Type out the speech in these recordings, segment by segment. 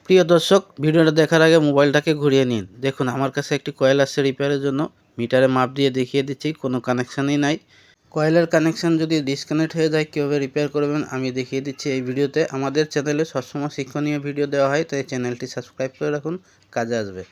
প্রিয় দর্শক, ভিডিওটা দেখার আগে মোবাইলটাকে ঘুরিয়ে নিন। দেখুন আমার কাছে একটি কয়েল আসছে রিপেয়ারের জন্য। মিটারে মাপ দিয়ে দেখিয়ে দিচ্ছি, কোনো কানেকশানই নাই। কয়েলের কানেকশান যদি ডিসকানেক্ট হয়ে যায় কীভাবে রিপেয়ার করবেন আমি দেখিয়ে দিচ্ছি এই ভিডিওতে। আমাদের চ্যানেলে সবসময় শিক্ষণীয় ভিডিও দেওয়া হয়, তাই চ্যানেলটি সাবস্ক্রাইব করে রাখুন, কাজে আসবে।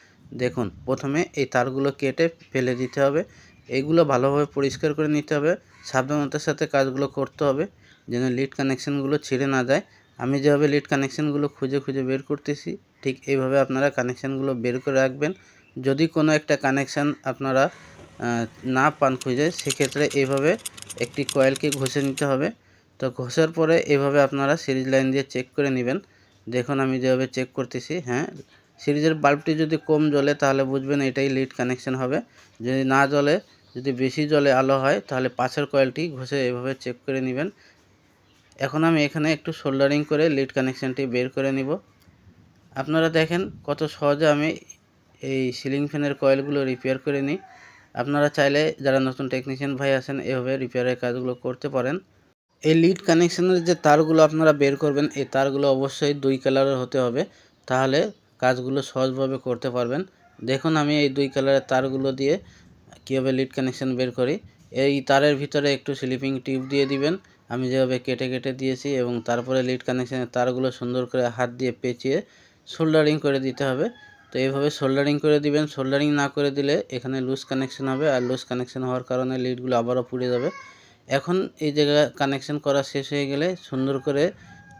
দেখুন প্রথমে এই তারগুলো কেটে ফেলে দিতে হবে। এইগুলো ভালোভাবে পরিষ্কার করে নিতে হবে। সাবধানতার সাথে কাজগুলো করতে হবে যেন লিড কানেকশানগুলো ছিঁড়ে না যায়। আমি যেভাবে লিড কানেকশানগুলো খুঁজে খুঁজে বের করতেছি, ঠিক এইভাবে আপনারা কানেকশানগুলো বের করে রাখবেন। যদি কোনো একটা কানেকশান আপনারা না পান খুঁজে, সেক্ষেত্রে এইভাবে একটি কয়েলকে ঘষে নিতে হবে। তো ঘষার পরে এইভাবে আপনারা সিরিজ লাইন দিয়ে চেক করে নেবেন। দেখুন আমি যেভাবে চেক করতেছি, হ্যাঁ, সিরিজের বাল্বটি যদি কম জ্বলে তাহলে বুঝবেন এটাই লিড কানেকশান হবে। যদি না জ্বলে, যদি বেশি জ্বলে আলো হয়, তাহলে পাশের কয়েলটি ঘষে এভাবে চেক করে নেবেন। এখন আমি এখানে একটু সোল্ডারিং করে লিড কানেকশানটি বের করে নিব। আপনারা দেখেন কত সহজে আমি এই সিলিং ফ্যানের কয়েলগুলো রিপেয়ার করে নিই। আপনারা চাইলে যারা নতুন টেকনিশিয়ান ভাই আছেন এভাবে রিপেয়ারের কাজগুলো করতে পারেন। এই লিড কানেকশানের যে তারগুলো আপনারা বের করবেন, এই তারগুলো অবশ্যই 2 কালারের হতে হবে, তাহলে কাজগুলো সহজভাবে করতে পারবেন। দেখুন আমি এই 2 কালারের তারগুলো দিয়ে কীভাবে লিড কানেকশান বের করি। এই তারের ভিতরে একটু স্লিপিং টিউব দিয়ে দিবেন, আমি যেভাবে কেটে কেটে দিয়েছি, এবং তারপরে লিড কানেকশানের তারগুলো সুন্দর করে হাত দিয়ে পেঁচিয়ে সোল্ডারিং করে দিতে হবে। তো এইভাবে সোল্ডারিং করে দিবেন। সোল্ডারিং না করে দিলে এখানে লুজ কানেকশান হবে, আর লুজ কানেকশান হওয়ার কারণে লিডগুলো আবারও পুড়ে যাবে। এখন এই জায়গায় কানেকশান করা শেষ হয়ে গেলে সুন্দর করে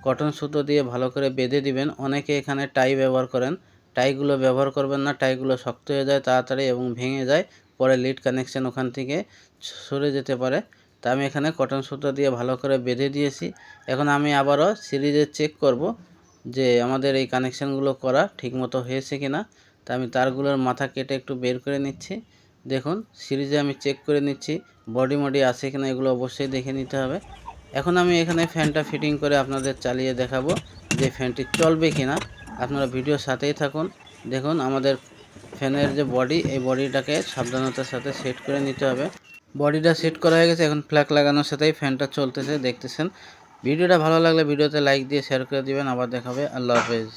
কটন সুতো দিয়ে ভালো করে বেঁধে দিবেন। অনেকে এখানে টাই ব্যবহার করেন, টাইগুলো ব্যবহার করবেন না, টাইগুলো শক্ত হয়ে যায় তাড়াতাড়ি এবং ভেঙে যায়, পরে লিড কানেকশান ওখান থেকে সরে যেতে পারে। তা আমি এখানে কটন সুতো দিয়ে ভালো করে বেঁধে দিয়েছি। এখন আমি আবারও সিরিজে চেক করব যে আমাদের এই কানেকশানগুলো করা ঠিকমতো হয়েছে কিনা। তা আমি তারগুলোর মাথা কেটে একটু বের করে নিচ্ছি। দেখুন সিরিজে আমি চেক করে নিচ্ছি বডি মডি আছে কিনা, এগুলো অবশ্যই দেখে নিতে হবে। এখন আমি এখানে ফ্যানটা ফিটিং করে আপনাদের চালিয়ে দেখাবো যে ফ্যানটি চলবে কিনা। আপনারা ভিডিওর সাথেই থাকুন। দেখুন আমাদের ফ্যানের যে বডি, এই বডিটাকে সাবধানতার সাথে সেট করে নিতে হবে। বডিটা সেট করা হয়ে গেছে, এখন প্লাগ লাগানোর সাথেই ফ্যানটা চলতেছে, দেখতেছেন। ভিডিওটা ভালো লাগলে ভিডিওতে লাইক দিয়ে শেয়ার করে দিবেন। আবার দেখাবে। আল্লাহ হাফেজ।